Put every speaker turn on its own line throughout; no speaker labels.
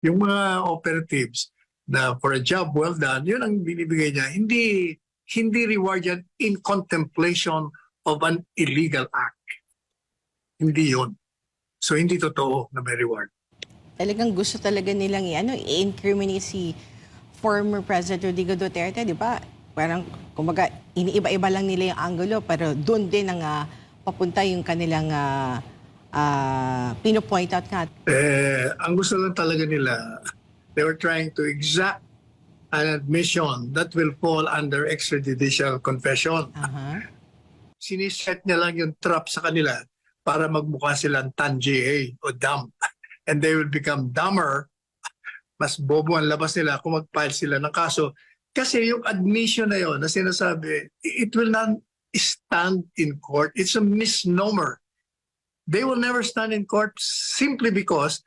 Yung mga operatives na for a job well done, yun ang binibigay niya. Hindi reward yan in contemplation of an illegal act. Hindi yun. So hindi totoo na may reward.
Talagang gusto talaga nilang i-incriminate si former President Rodrigo Duterte, di ba? Parang, kumbaga, iniiba-iba lang nila yung angulo, pero doon din ang papunta yung kanilang pino-point out nga.
Ang gusto lang talaga nila, they were trying to exact an admission that will fall under extrajudicial confession. Siniset niya lang yung trap sa kanila para magmukha silang tangi o dumb. And they will become dumber. Mas bobo ang labas nila kung mag-file sila ng kaso. Kasi yung admission na yun na sinasabi, it will not stand in court. It's a misnomer. They will never stand in court simply because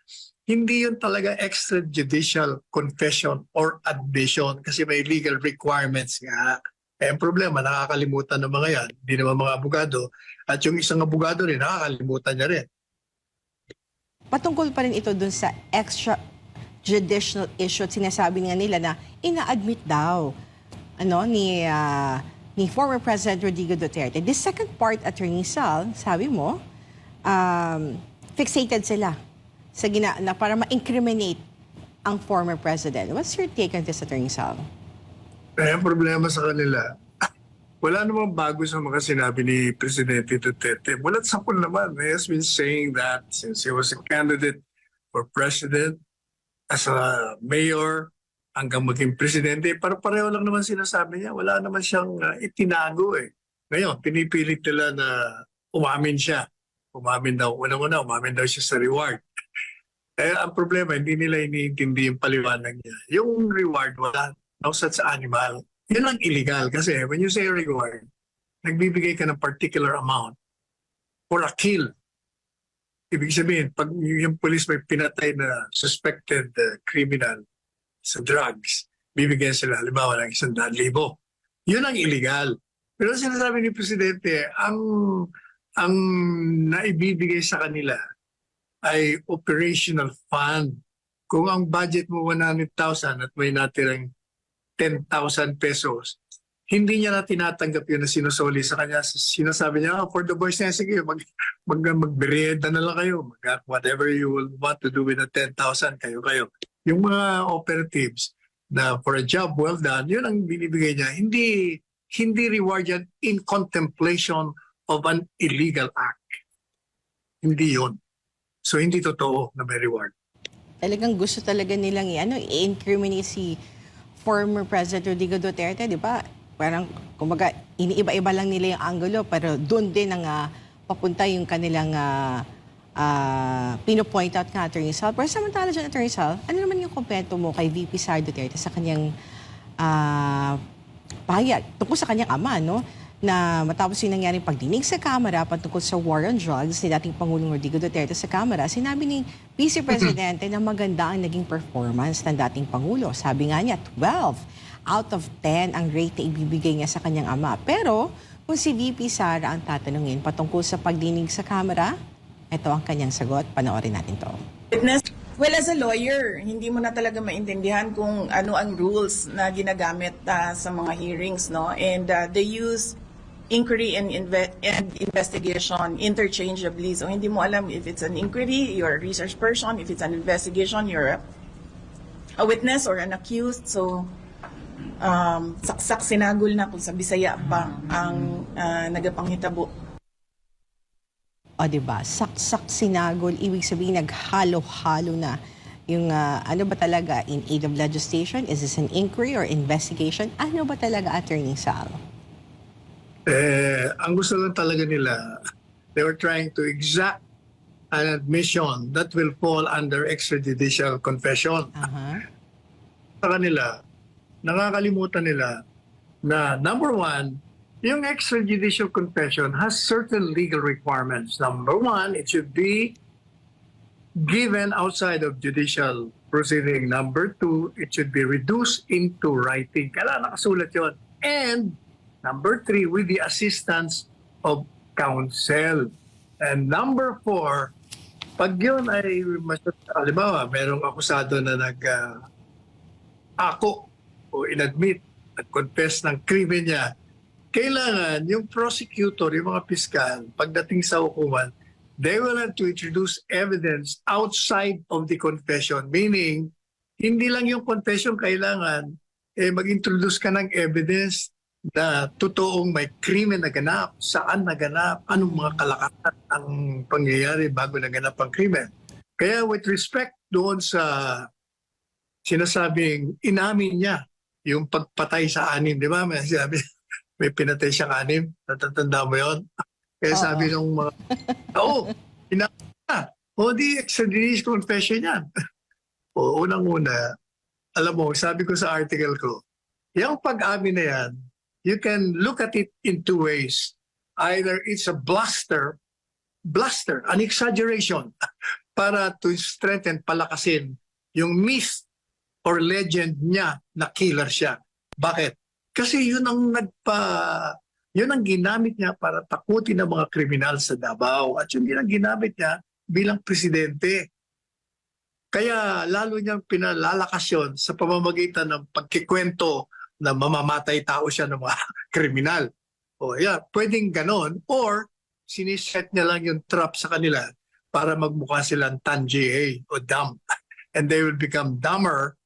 hindi yun talaga extrajudicial confession or admission kasi may legal requirements nga. Ang problema, nakakalimutan ng mga yan. Hindi naman mga abogado. At yung isang abogado rin, nakakalimutan niya rin.
Patungkol pa rin ito dun sa extrajudicial issue at sinasabi nga nila na ina-admit daw ni former President Rodrigo Duterte. The second part, Attorney Sal, sabi mo, fixated sila sa na para ma-incriminate ang former president. What's your take on this, Attorney Sal?
Ang problema sa kanila, wala namang bago sa mga sinabi ni Presidente Duterte. Mulat sa pool naman, he has been saying that since he was a candidate for president, as a mayor, hanggang maging presidente, pareho lang naman sinasabi niya. Wala naman siyang itinago eh. Ngayon, pinipilit nila na umamin siya. Umamin daw. Unang-una, umamin daw siya sa reward. Ang problema, hindi nila iniintindi yung paliwanag niya. Yung reward, wala. No such animal. Yun ang illegal kasi when you say reward, nagbibigay ka ng particular amount for a kill. Ibig sabihin, pag yung police may pinatay na suspected criminal sa drugs, bibigyan sila, halimbawa, ng 100,000. Yun ang illegal. Pero sinasabi ni Presidente, ang naibibigay sa kanila ay operational fund. Kung ang budget mo 100,000 at may natirang 10,000 pesos, hindi niya na tinatanggap yun na sinusoli sa kanya. Sinasabi niya, for the boys na, sige, magberienda na lang kayo. Whatever you will want to do with the 10,000, kayo. Yung mga operatives na for a job well done, yun ang binibigay niya. Hindi reward yan in contemplation of an illegal act. Hindi yun. So hindi totoo na may reward.
Talagang gusto talaga nilang i-incriminate si former President Rodrigo Duterte, di ba? Parang, kumbaga, iniiba-iba lang nila yung angulo, pero doon din ang papunta yung kanilang pino-point out nga, Attorney Sal. Pero samantala dyan, Attorney Sal, ano naman yung komento mo kay VP Sara Duterte sa kanyang pahayag tungkol sa kanyang ama, no? Na matapos yung nangyaring pagdinig sa Kamara patungkol sa war on drugs ni dating Pangulong Rodrigo Duterte sa Kamara, sinabi ni Vice Presidente na maganda ang naging performance ng dating Pangulo. Sabi nga niya, 12 out of 10 ang rate na ibibigay niya sa kanyang ama. Pero kung si VP Sara ang tatanungin patungkol sa pagdinig sa Kamara, ito ang kanyang sagot. Panoorin natin to.
Well, as a lawyer, hindi mo na talaga maintindihan kung ano ang rules na ginagamit sa mga hearings, no? And they use inquiry and investigation interchangeably. So hindi mo alam if it's an inquiry, you're a research person. If it's an investigation, you're a witness or an accused. So saksak sinagol na kung sa Bisaya pa ang nagapanghitabo.
O diba, saksak sinagol, ibig sabihin naghalo-halo na yung ano ba talaga in aid of legislation? Is this an inquiry or investigation? Ano ba talaga, Attorney Sal?
Ang gusto lang talaga nila, they were trying to exact an admission that will fall under extrajudicial confession. Sa kanila, nakakalimutan nila na number one, yung extrajudicial confession has certain legal requirements. Number one, it should be given outside of judicial proceeding. Number two, it should be reduced into writing. Kailangan nakasulat yun. And number three, with the assistance of counsel. And number four, Pag yun ay, halimbawa, merong akusado na ako o inadmit at confess ng krimen niya, kailangan yung prosecutor, yung mga piskal, pagdating sa hukuman, they will have to introduce evidence outside of the confession. Meaning, hindi lang yung confession kailangan, mag-introduce ka ng evidence na totoong may krimen naganap, saan naganap, anong mga kalakatan ang pangyayari bago naganap ang krimen. Kaya with respect doon sa sinasabing inamin niya yung pagpatay sa anim, di ba? May sinabi, may pinatay siyang anim. Natatanda mo yon? Kaya sabi ng mga, inamin niya. O di, extraordinary confession yan. O unang-una, alam mo, sabi ko sa article ko, yung pag-amin na yan, you can look at it in two ways. Either it's a bluster, an exaggeration, para to strengthen, palakasin yung myth or legend niya na killer siya. Bakit? Kasi yun ang ginamit niya para takutin ang mga kriminal sa Davao. At yun ang ginamit niya bilang presidente. Kaya lalo niyang pinalalakas yun sa pamamagitan ng pagkikwento na mamamatay tao siya ng mga kriminal. O yeah, pwedeng ganon. Or siniset niya lang yung trap sa kanila para magmukha silang tangier o dumb. And they will become dumber.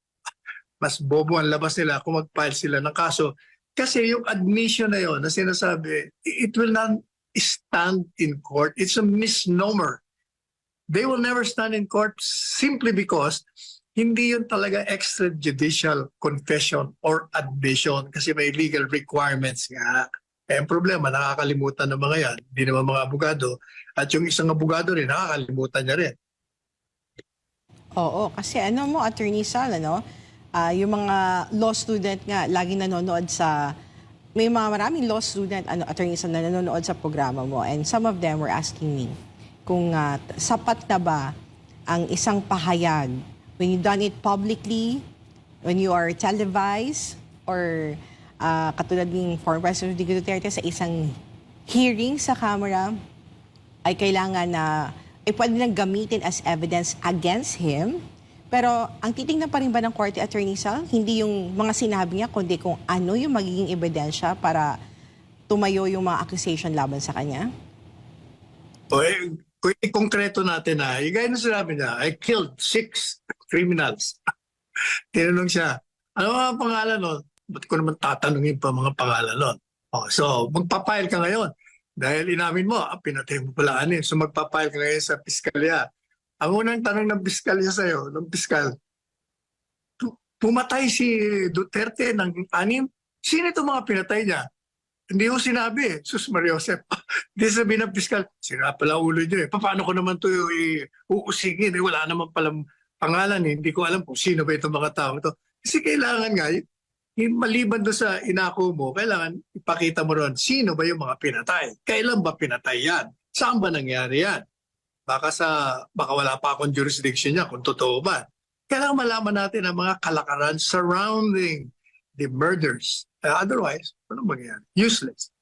Mas bobo ang labas nila kung mag-file sila ng kaso. Kasi yung admission na yon na sinasabi, it will not stand in court. It's a misnomer. They will never stand in court simply because hindi yun talaga extrajudicial confession or admission kasi may legal requirements nga. Eh, ang problema, nakakalimutan ng mga yan. Hindi naman mga abogado. At yung isang abogado rin, nakakalimutan niya rin.
Oo, kasi ano mo, Attorney Sal, yung mga law student nga, laging nanonood sa, may mga maraming law student, Attorney Sal, na nanonood sa programa mo. And some of them were asking me kung sapat na ba ang isang pahayag when you done it publicly, when you are televised, or katulad ng former President Rodrigo Duterte sa isang hearing sa camera, ay kailangan na pwede nang gamitin as evidence against him. Pero ang titingnan pa rin ba ng Korte, Attorney Sal, hindi yung mga sinabi niya, kundi kung ano yung magiging ebidensya para tumayo yung mga accusation laban sa kanya?
O kung i-konkreto natin yung gaya na sinabi niya, I killed 6 criminals. Tinanong siya, ano mga pangalan nun? Ba't ko naman tatanungin pa mga pangalan nun? So, magpapile ka ngayon. Dahil inamin mo, pinatay mo pala anin. So, magpapile ka ngayon sa piskalya. Ang unang tanong ng piskalya sa'yo, ng piskal, pumatay si Duterte ng 6? Sino itong mga pinatay niya? Hindi ko sinabi, Sus Maria Josep. Hindi sabi ng piskal, sira pala ulo niyo Paano ko naman ito uusigin? Wala naman palang pangalan. Hindi ko alam kung sino ba itong mga tao ito. Kasi kailangan nga, maliban doon sa inako mo, kailangan ipakita mo ron, sino ba yung mga pinatay? Kailan ba pinatay yan? Saan ba nangyari yan? Baka wala pa akong jurisdiction niya kung totoo ba. Kailangan malaman natin ang mga kalakaran surrounding the murders. Otherwise, ano mangyayari? Useless.